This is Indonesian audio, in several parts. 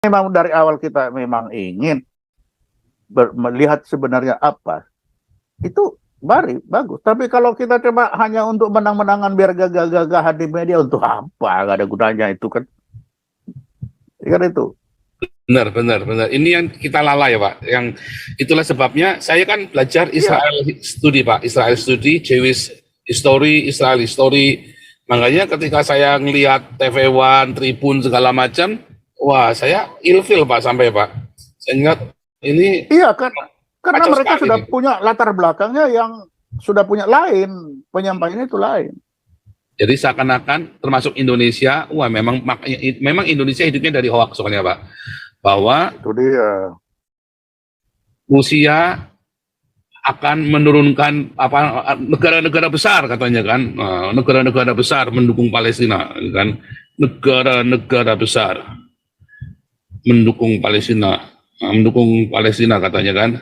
memang dari awal kita memang ingin melihat sebenarnya apa, itu bagus. Tapi kalau kita coba hanya untuk menang-menangan biar gagah-gagahan di media, untuk apa? Gak ada gunanya itu kan. Kan itu. Benar. Ini yang kita lalai ya Pak. Yang itulah sebabnya saya kan belajar Israel Study Pak. Israel Study, Jewish History, Israel History. Makanya ketika saya ngelihat TV One, Tribun segala macam, wah saya ilfil Pak sampai Pak. Saya ingat ini. Iya kan, karena mereka sudah ini punya latar belakangnya yang sudah punya lain, penyampaiannya itu lain. Jadi seakan-akan termasuk Indonesia, wah memang Indonesia hidupnya dari hoax soalnya Pak. Bahwa itu dia. Rusia akan menurunkan apa negara-negara besar katanya kan, negara-negara besar mendukung Palestina kan, negara-negara besar mendukung Palestina katanya kan.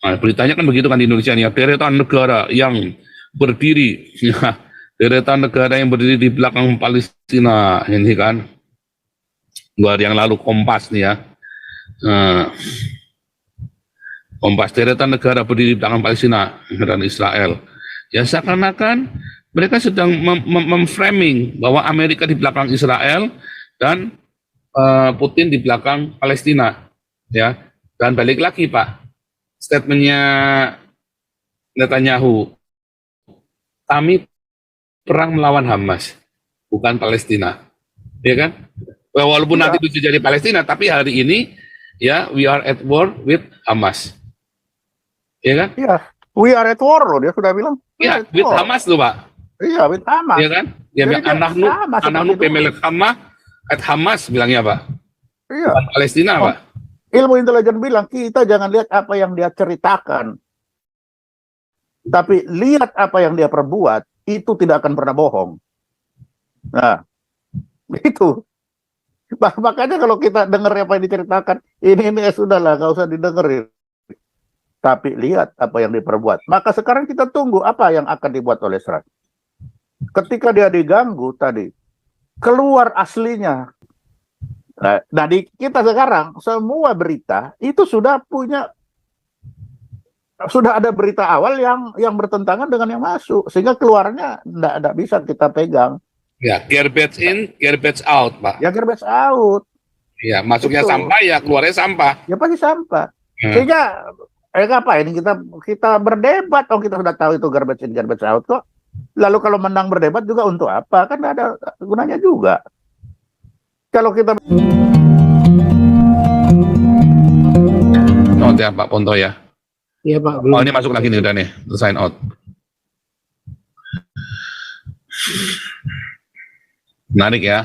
Nah, beritanya kan begitu kan di Indonesia nih, deretan negara yang berdiri deretan negara yang berdiri di belakang Palestina ini kan. 2 hari yang lalu Kompas nih ya. Kompas, deretan negara berdiri di belakang Palestina dan Israel. Ya seakan-akan mereka sedang memframing bahwa Amerika di belakang Israel dan Putin di belakang Palestina. Ya. Dan balik lagi Pak, statementnya Netanyahu, kami perang melawan Hamas, bukan Palestina. Ya kan? Walaupun nanti itu jadi Palestina, tapi hari ini ya we are at war with Hamas. Ya kan? Iya, we are at war loh, dia sudah bilang. Iya, with Hamas loh Pak. Iya, with Hamas. Iya kan? Dia bilang anahnu pemilik Hamas bilangnya Pak. Iya. Bukan Palestina Pak. Ilmu intelijen bilang kita jangan lihat apa yang dia ceritakan, tapi lihat apa yang dia perbuat, itu tidak akan pernah bohong. Nah, itu. Makanya kalau kita dengar apa yang diceritakan, ini ya sudahlah, nggak usah didengerin. Tapi lihat apa yang diperbuat. Maka sekarang kita tunggu apa yang akan dibuat oleh Israel. Ketika dia diganggu tadi, keluar aslinya. Nah, di kita sekarang semua berita itu sudah ada berita awal yang bertentangan dengan yang masuk, sehingga keluarnya tidak bisa kita pegang. Ya, garbage in, garbage out, Pak. Ya, garbage out. Ya, masuknya betul. Sampah, ya keluarnya sampah. Ya pasti sampah. Sehingga apa ini kita berdebat, kita sudah tahu itu garbage in, garbage out kok. Lalu kalau menang berdebat juga untuk apa? Kan ada gunanya juga. Kalau kita out ya Pak Ponto ya. Iya Pak. Oh ini masuk lagi nih udah nih, sign out. Menarik ya.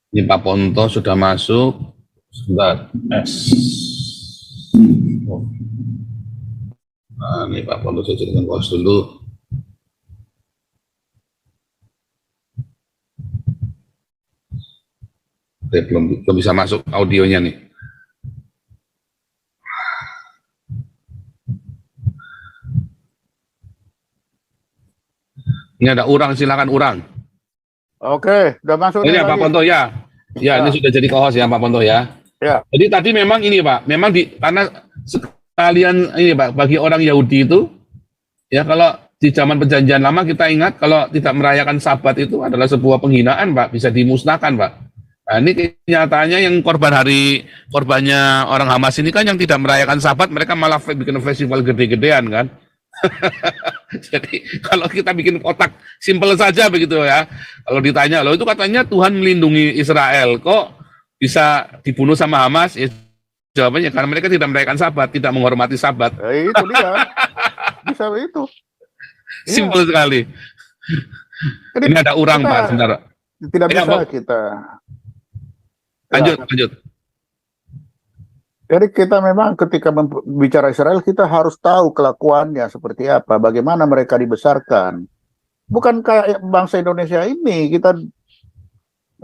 Ini Pak Ponto sudah masuk. Sebentar. Nah, ini Pak Ponto saya jadikan host dulu. Belum bisa masuk audionya nih. Ini ada Urang, silakan Urang. Oke, udah masuk. Ini ya Pak Ponto ya. Ya, ini sudah jadi co-host ya Pak Ponto ya. Ya. Jadi tadi memang ini Pak, memang karena sekalian ini Pak, bagi orang Yahudi itu, ya kalau di zaman perjanjian lama kita ingat kalau tidak merayakan Sabat itu adalah sebuah penghinaan Pak, bisa dimusnahkan Pak. Nah ini kenyataannya yang korbannya orang Hamas ini kan yang tidak merayakan Sabat, mereka malah bikin festival gede-gedean kan. Jadi kalau kita bikin kotak simpel saja begitu ya, kalau ditanya loh itu katanya Tuhan melindungi Israel, kok bisa dibunuh sama Hamas? Ya, jawabannya karena mereka tidak merayakan Sabat, tidak menghormati Sabat. Itu dia. Bisa itu. Simpel sekali. Jadi, ini ada Urang Pak, sebentar. Tidak bisa kita. Lanjut. Jadi kita memang ketika bicara Israel, kita harus tahu kelakuannya seperti apa, bagaimana mereka dibesarkan. Bukan kayak bangsa Indonesia ini, kita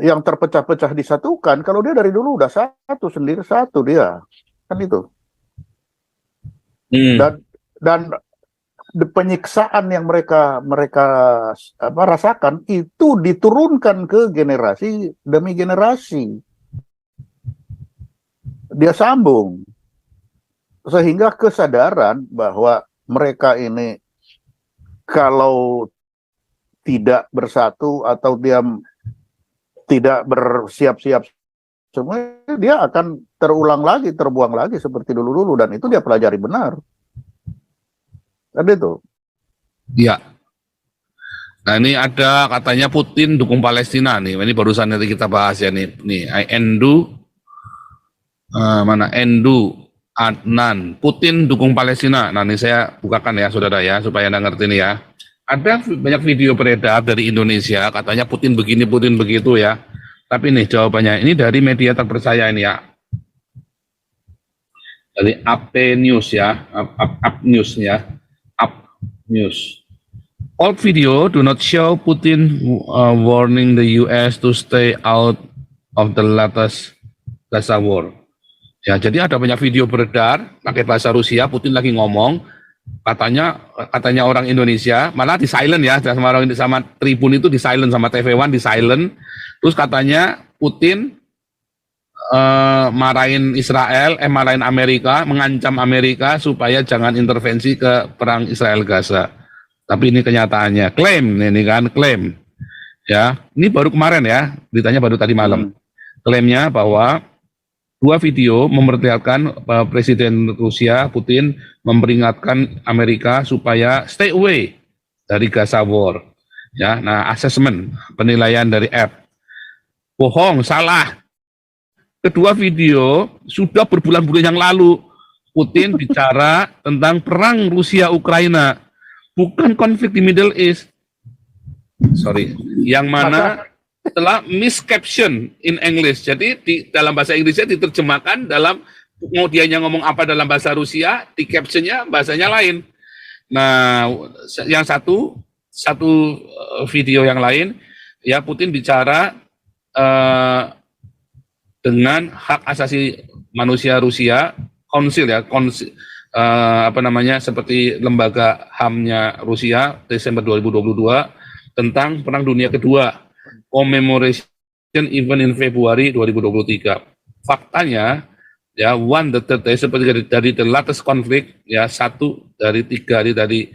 yang terpecah-pecah disatukan. Kalau dia dari dulu udah satu, sendiri satu dia. Kan itu. Dan penyiksaan yang mereka rasakan itu diturunkan ke generasi demi generasi. dia sambung sehingga kesadaran bahwa mereka ini kalau tidak bersatu atau dia tidak bersiap-siap semua, dia akan terulang lagi, terbuang lagi seperti dulu-dulu, dan itu dia pelajari benar. Kan itu. Ya. Nah, ini ada katanya Putin dukung Palestina nih. Ini barusan nanti kita bahas ya nih. Nih, mana Endu Adnan, Putin dukung Palestina. Nah, ini saya bukakan ya, saudara ya, supaya Anda ngerti nih ya. Ada banyak video beredar dari Indonesia, katanya Putin begini, Putin begitu ya. Tapi nih jawabannya, ini dari media terpercaya ini ya. Dari AP News ya, Up News ya, Up News. All video do not show Putin warning the US to stay out of the latest Gaza war. Ya, jadi ada banyak video beredar pakai bahasa Rusia, Putin lagi ngomong, katanya orang Indonesia, malah di silent ya, sama Tribun itu di silent, sama TV One di silent. Terus katanya Putin marahin Israel, marahin Amerika, mengancam Amerika supaya jangan intervensi ke perang Israel Gaza. Tapi ini kenyataannya, klaim ini kan, klaim. Ya, ini baru kemarin ya, beritanya baru tadi malam. Klaimnya bahwa dua video memperlihatkan Presiden Rusia Putin memperingatkan Amerika supaya stay away dari Gaza war. Ya, nah assessment penilaian dari app bohong, salah. Kedua video sudah berbulan-bulan yang lalu Putin bicara tentang perang Rusia Ukraina, bukan konflik di Middle East. Sorry, yang mana telah miscaption in English. Jadi di dalam bahasa Inggrisnya diterjemahkan dalam, mau dianya ngomong apa dalam bahasa Rusia, di captionnya bahasanya lain. Nah, yang satu video yang lain, ya Putin bicara dengan hak asasi manusia Rusia, konsil ya, seperti lembaga HAM-nya Rusia Desember 2022 tentang Perang Dunia Kedua. Commemoration event in Februari 2023. Faktanya, ya, seperti dari the latest conflict, ya, satu dari tiga dari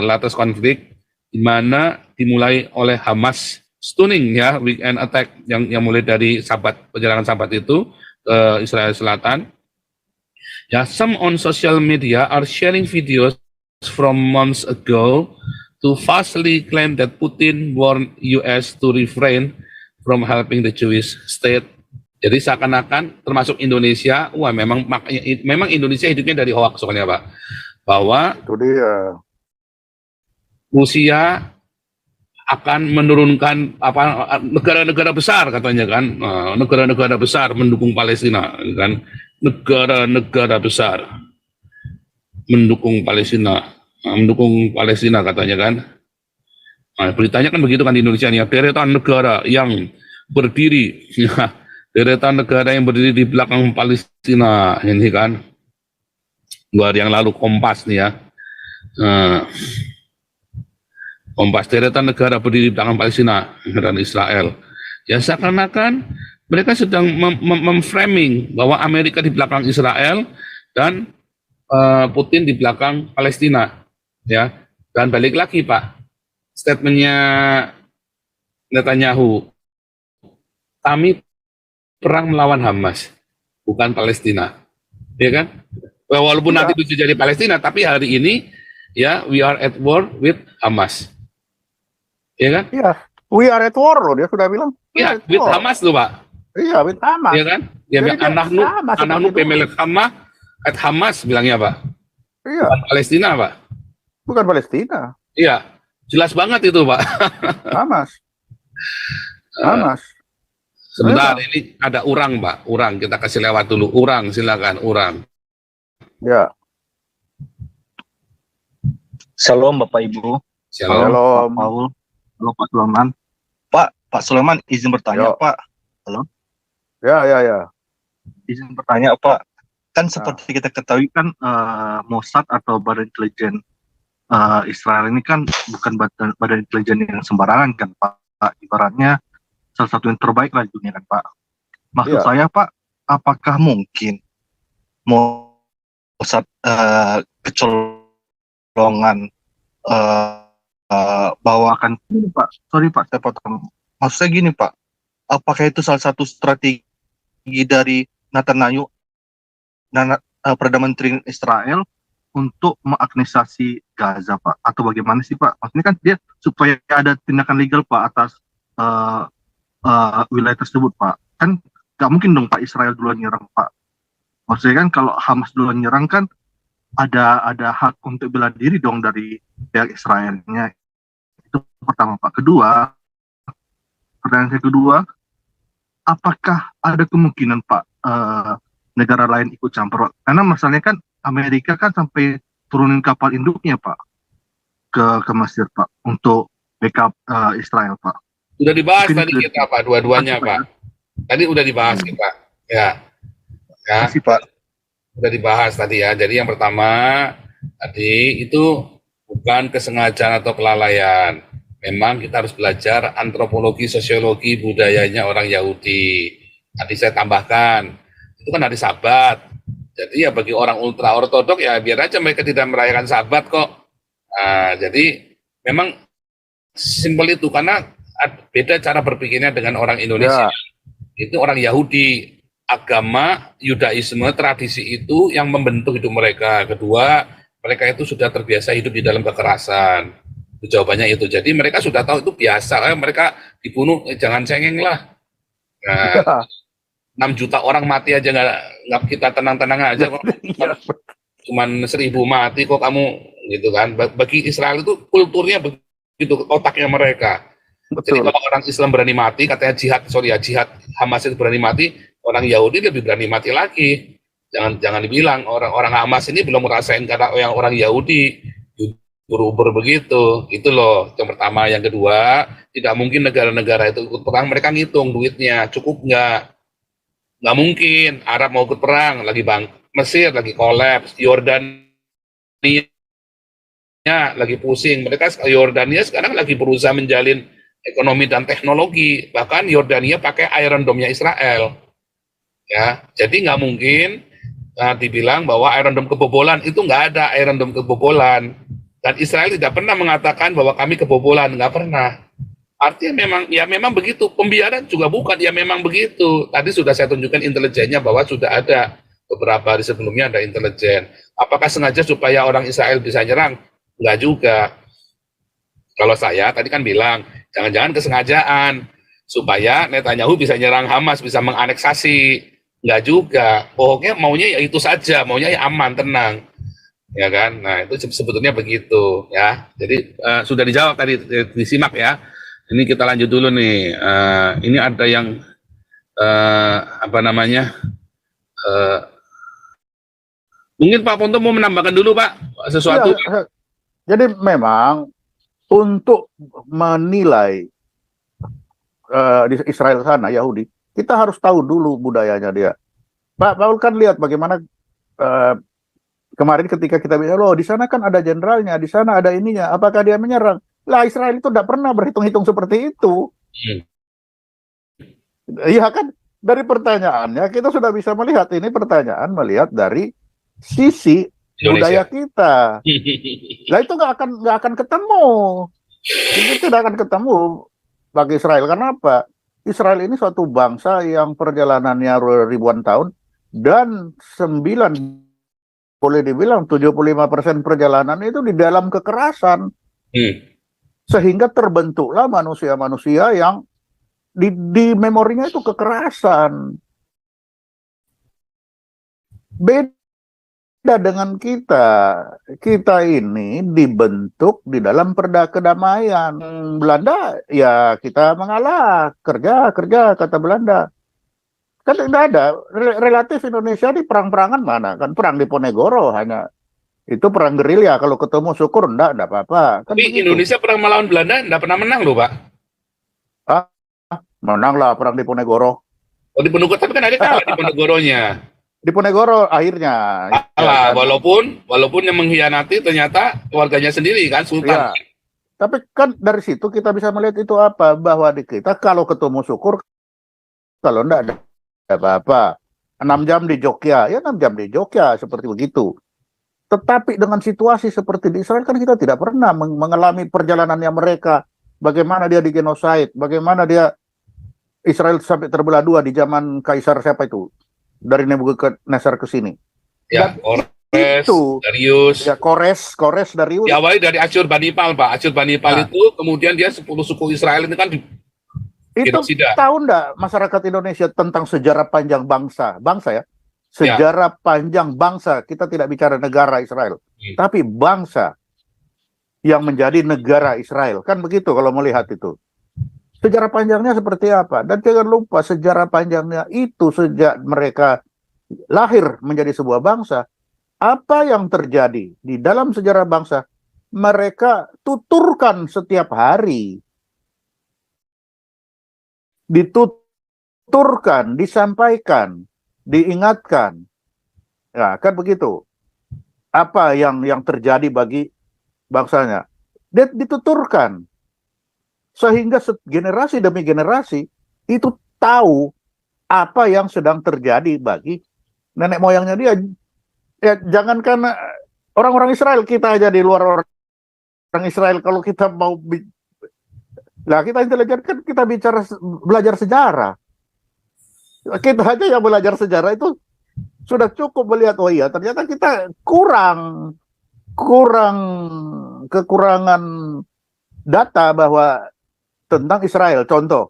latest conflict, di mana dimulai oleh Hamas, stunning ya, weekend attack yang mulai dari penyerangan Sabat itu ke Israel Selatan. Ya, some on social media are sharing videos from months ago to falsely claim that Putin warned US to refrain from helping the Jewish state. Jadi seakan-akan termasuk Indonesia, wah memang Indonesia hidupnya dari hoax soalnya Pak. Bahwa Itu dia. Rusia akan menurunkan negara-negara besar katanya kan, negara-negara besar mendukung Palestina kan, negara-negara besar mendukung Palestina. Mendukung Palestina katanya kan. Nah, beritanya kan begitu kan di Indonesia nih, deretan negara yang berdiri, ya, deretan negara yang berdiri di belakang Palestina ini kan. 2 hari yang lalu Kompas nih ya. Kompas, deretan negara berdiri di belakang Palestina dan Israel. Ya seakan-akan mereka sedang memframing bahwa Amerika di belakang Israel dan Putin di belakang Palestina. Ya, dan balik lagi Pak, statementnya Netanyahu, kami perang melawan Hamas, bukan Palestina, ya kan? Walaupun nanti itu jadi Palestina, tapi hari ini ya we are at war with Hamas, ya kan? Iya, we are at war loh, dia sudah bilang. Iya, with Hamas loh Pak. Iya, with Hamas. Ya kan? Ya, anahnu pemelek Hamas at Hamas bilangnya Pak. Iya. Bukan Palestina Pak. Bukan Palestina. Iya, jelas banget itu Pak. Hamas. Hamas. Sebentar, ini ada Urang Pak. Urang, kita kasih lewat dulu. Urang, silakan Urang. Ya. Shalom Bapak Ibu. Shalom. Shalom. Pak Paul. Halo Pak Sulaiman. Pak Sulaiman izin bertanya Yo. Pak. Halo. Ya. Izin bertanya Pak. Kan seperti kita ketahui kan Mossad atau Badan Intelijen Israel ini kan bukan badan intelijen yang sembarangan kan Pak. Ibaratnya salah satu yang terbaik lah di dunia kan Pak. Maksud saya Pak, apakah mungkin Mossad kecolongan bawakan ini, Pak? Sorry Pak, saya potong. Maksud saya gini Pak, apakah itu salah satu strategi dari Netanyahu, Perdana Menteri Israel, untuk mengagnesasi Gaza, Pak? Atau bagaimana sih, Pak? Maksudnya kan dia supaya ada tindakan legal, Pak, atas wilayah tersebut, Pak. Kan nggak mungkin dong, Pak, Israel duluan nyerang, Pak. Maksudnya kan kalau Hamas duluan nyerang kan ada hak untuk bela diri dong dari pihak Israelnya. Itu pertama, Pak. Pertanyaan saya kedua, apakah ada kemungkinan, Pak, negara lain ikut campur? Karena masalahnya kan Amerika kan sampai turunin kapal induknya, Pak, ke Mesir, Pak, untuk backup Israel, Pak. Sudah dibahas Mungkin tadi kita, Pak, dua-duanya, Pak. Tadi udah dibahas kita. Ya. Ya. Masih, Pak. Sudah dibahas tadi ya. Jadi yang pertama tadi itu bukan kesengajaan atau kelalaian. Memang kita harus belajar antropologi, sosiologi, budayanya orang Yahudi. Tadi saya tambahkan, itu kan hari Sabat. Jadi ya bagi orang ultra ortodok ya biar aja mereka tidak merayakan Sabat kok. Nah, jadi memang simpel itu karena beda cara berpikirnya dengan orang Indonesia. Ya. Itu orang Yahudi, agama, Yudaisme, tradisi itu yang membentuk hidup mereka. Kedua, mereka itu sudah terbiasa hidup di dalam kekerasan. Itu jawabannya itu. Jadi mereka sudah tahu itu biasa. Mereka dibunuh, jangan cengeng lah. Nah, 6 juta orang mati aja nggak kita tenang-tenang aja kok. Cuman 1.000 mati kok kamu gitu kan. Bagi Israel itu kulturnya begitu, otaknya mereka. Betul. Jadi kalau orang Islam berani mati, katanya jihad Hamas itu berani mati, orang Yahudi lebih berani mati lagi. Jangan dibilang orang Hamas ini belum merasain kata yang orang Yahudi berubur begitu. Itu loh yang pertama. Yang kedua, tidak mungkin negara-negara itu ikut perang, mereka ngitung duitnya cukup nggak mungkin. Arab mau ikut perang lagi Mesir lagi kolaps, Yordania lagi pusing. Mereka Yordania sekarang lagi berusaha menjalin ekonomi dan teknologi. Bahkan Yordania pakai Iron Dome-nya Israel. Ya, jadi nggak mungkin dibilang bahwa Iron Dome kebobolan. Itu nggak ada Iron Dome kebobolan. Dan Israel tidak pernah mengatakan bahwa kami kebobolan, nggak pernah. Artinya memang begitu. Pembiaran juga bukan, ya memang begitu. Tadi sudah saya tunjukkan intelijennya bahwa sudah ada beberapa hari sebelumnya ada intelijen. Apakah sengaja supaya orang Israel bisa nyerang? Enggak juga. Kalau saya tadi kan bilang, jangan-jangan kesengajaan supaya Netanyahu bisa nyerang Hamas, bisa menganeksasi. Enggak juga. Pokoknya maunya ya itu saja, maunya ya aman, tenang. Ya kan? Nah, itu sebetulnya begitu ya. Jadi sudah dijawab tadi, disimak ya. Ini kita lanjut dulu nih. Ini ada yang mungkin Pak Ponto mau menambahkan dulu Pak sesuatu. Ya, jadi memang untuk menilai di Israel sana Yahudi, kita harus tahu dulu budayanya dia. Pak Paul kan lihat bagaimana kemarin ketika kita bilang, loh di sana kan ada jenderalnya, di sana ada ininya, apakah dia menyerang? Lah Israel itu tidak pernah berhitung-hitung seperti itu. Iya kan? Dari pertanyaannya kita sudah bisa melihat ini pertanyaan melihat dari sisi budaya kita. Lah itu nggak akan ketemu. Itu tidak akan ketemu bagi Israel. Karena apa? Israel ini suatu bangsa yang perjalanannya ribuan tahun dan boleh dibilang 75% perjalanan itu di dalam kekerasan. Sehingga terbentuklah manusia-manusia yang di memorinya itu kekerasan. Beda dengan kita. Kita ini dibentuk di dalam kedamaian. Belanda ya kita mengalah, kerja kata Belanda. Kan tidak ada, relatif Indonesia di perang-perangan mana? Kan perang di Ponegoro hanya itu perang gerilya, kalau ketemu syukur enggak apa-apa. Kan tapi begitu. Indonesia pernah melawan Belanda enggak pernah menang loh Pak. Menang lah perang di Ponegoro. Oh di Ponegoro, tapi kan ada kalah di Ponegoronya. Di Ponegoro akhirnya. Kalah, walaupun yang mengkhianati ternyata keluarganya sendiri kan, Sultan. Ya. Tapi kan dari situ kita bisa melihat itu apa, bahwa di kita kalau ketemu syukur, kalau enggak ada apa-apa. 6 jam di Jogja, ya 6 jam di Jogja, seperti begitu. Tetapi dengan situasi seperti di Israel kan kita tidak pernah mengalami perjalanannya mereka, bagaimana dia digenosid, bagaimana dia Israel sampai terbelah dua di zaman Kaisar siapa itu, dari Nebukadnezar ke sini. Ya, Dan Kores, itu Darius. ya Kores Darius. Diawali dari Asyurbanipal, Pak. Asyurbanipal Nah. itu kemudian dia 10 suku Israel ini kan Itu genosida. tahu enggak masyarakat Indonesia tentang sejarah panjang bangsa ya? Sejarah panjang bangsa, kita tidak bicara negara Israel, tapi bangsa yang menjadi negara Israel. Kan begitu kalau melihat itu. Sejarah panjangnya seperti apa? Dan jangan lupa sejarah panjangnya itu sejak mereka lahir menjadi sebuah bangsa, apa yang terjadi di dalam sejarah bangsa, mereka tuturkan setiap hari. Dituturkan, disampaikan, diingatkan. Ya, kan begitu. Apa yang terjadi bagi bangsanya. Dituturkan. Sehingga generasi demi generasi itu tahu apa yang sedang terjadi bagi nenek moyangnya dia. Ya, jangankan orang-orang Israel, kita aja di luar orang Israel, kalau kita mau kita intelijen kan kita belajar sejarah. Kita aja yang belajar sejarah itu sudah cukup melihat, oh iya ternyata kita kekurangan data bahwa tentang Israel. Contoh,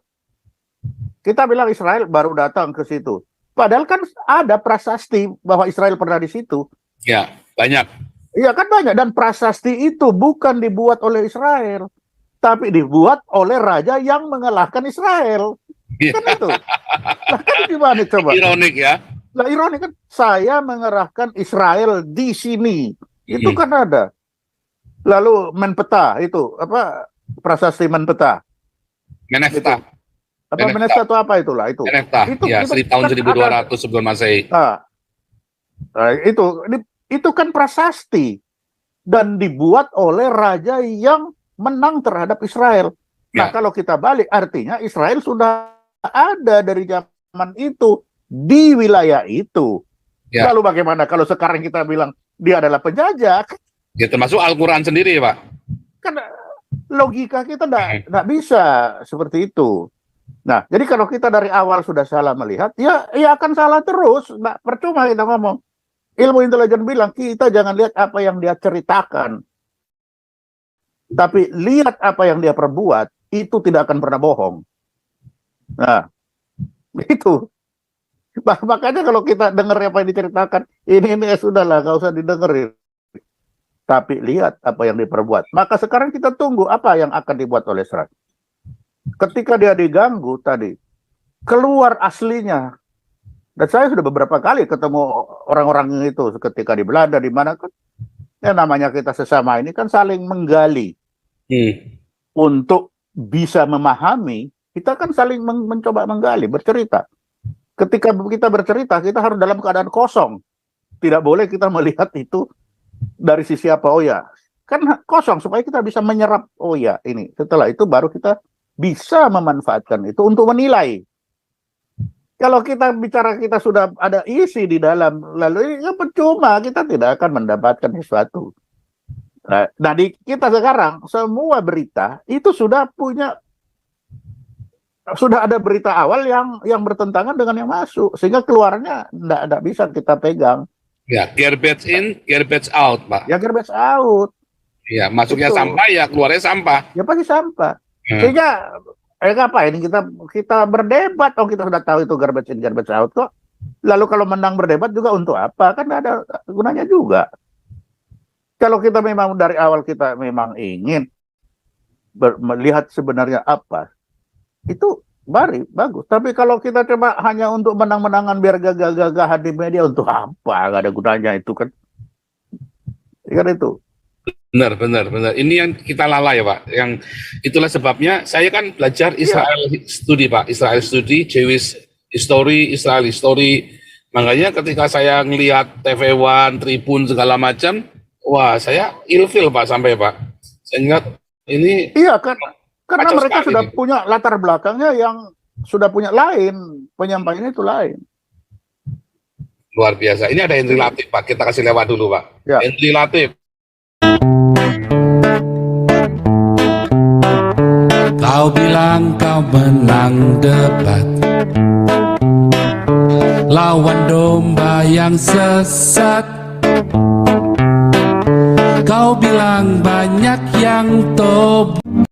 kita bilang Israel baru datang ke situ. Padahal kan ada prasasti bahwa Israel pernah di situ. Ya, banyak. Iya kan banyak, dan prasasti itu bukan dibuat oleh Israel, tapi dibuat oleh raja yang mengalahkan Israel. Kan itu. Nah, kan gimana coba? Ironik ya. Nah, ironik kan, saya mengerahkan Israel di sini. Itu kan ada. Lalu Menpeta itu, apa, prasasti Menpeta. Menefta. Apa Menefta itu apa itulah itu? Menefta, ya, tahun kan 1200 sebelum Masehi. Itu kan prasasti. Dan dibuat oleh raja yang menang terhadap Israel. Nah, kalau kita balik, artinya Israel sudah ada dari zaman itu di wilayah itu. Ya. Lalu bagaimana kalau sekarang kita bilang dia adalah penjajah? Ya, termasuk Al-Quran sendiri, Pak. Kan logika kita tidak bisa seperti itu. Nah, jadi kalau kita dari awal sudah salah melihat, ya akan salah terus. Nah, percuma kita ngomong. Ilmu intelijen bilang, kita jangan lihat apa yang dia ceritakan, tapi lihat apa yang dia perbuat, itu tidak akan pernah bohong. Nah, itu. Makanya kalau kita dengar apa yang diceritakan, ini ya sudahlah, nggak usah didengerin. Tapi lihat apa yang diperbuat. Maka sekarang kita tunggu apa yang akan dibuat oleh Israel. Ketika dia diganggu tadi, keluar aslinya. Dan saya sudah beberapa kali ketemu orang-orang itu ketika di Belanda, di mana kan, ya namanya kita sesama ini kan saling menggali. Untuk bisa memahami, kita kan saling mencoba menggali, bercerita. Ketika kita bercerita, kita harus dalam keadaan kosong. Tidak boleh kita melihat itu dari sisi apa, oh ya, kan kosong supaya kita bisa menyerap, oh ya ini. Setelah itu baru kita bisa memanfaatkan itu untuk menilai. Kalau kita bicara kita sudah ada isi di dalam, lalu ya percuma, kita tidak akan mendapatkan sesuatu. Nah, di kita sekarang semua berita itu sudah ada berita awal yang bertentangan dengan yang masuk, sehingga keluarnya tidak bisa kita pegang. Ya, garbage in, garbage out, Pak. Ya, garbage out. Ya, masuknya itu. Sampah, ya keluarnya sampah. Ya pasti sampah. Sehingga apa ini kita berdebat, kita sudah tahu itu garbage in, garbage out kok. Lalu kalau menang berdebat juga untuk apa? Kan ada gunanya juga. Kalau kita memang dari awal kita memang ingin melihat sebenarnya apa, itu bagus. Tapi kalau kita coba hanya untuk menang-menangan biar gagah-gagahan di media, untuk apa? Gak ada gunanya itu kan. Kan itu. Benar. Ini yang kita lalai ya, Pak. Yang itulah sebabnya saya kan belajar Israel Study, Pak. Israel Study, Jewish History, Israel History. Makanya ketika saya ngelihat TV One, Tribun segala macam, wah saya ilfil, Pak, sampai Pak. Saya ingat ini. Iya kan, karena mereka sudah punya latar belakangnya yang sudah punya lain, penyampaiannya itu lain. Luar biasa. Ini ada Henry Latif, Pak. Kita kasih lewat dulu, Pak. Ya. Henry Latif. Kau bilang kau menang debat, lawan domba yang sesat. Kau bilang banyak yang tobat.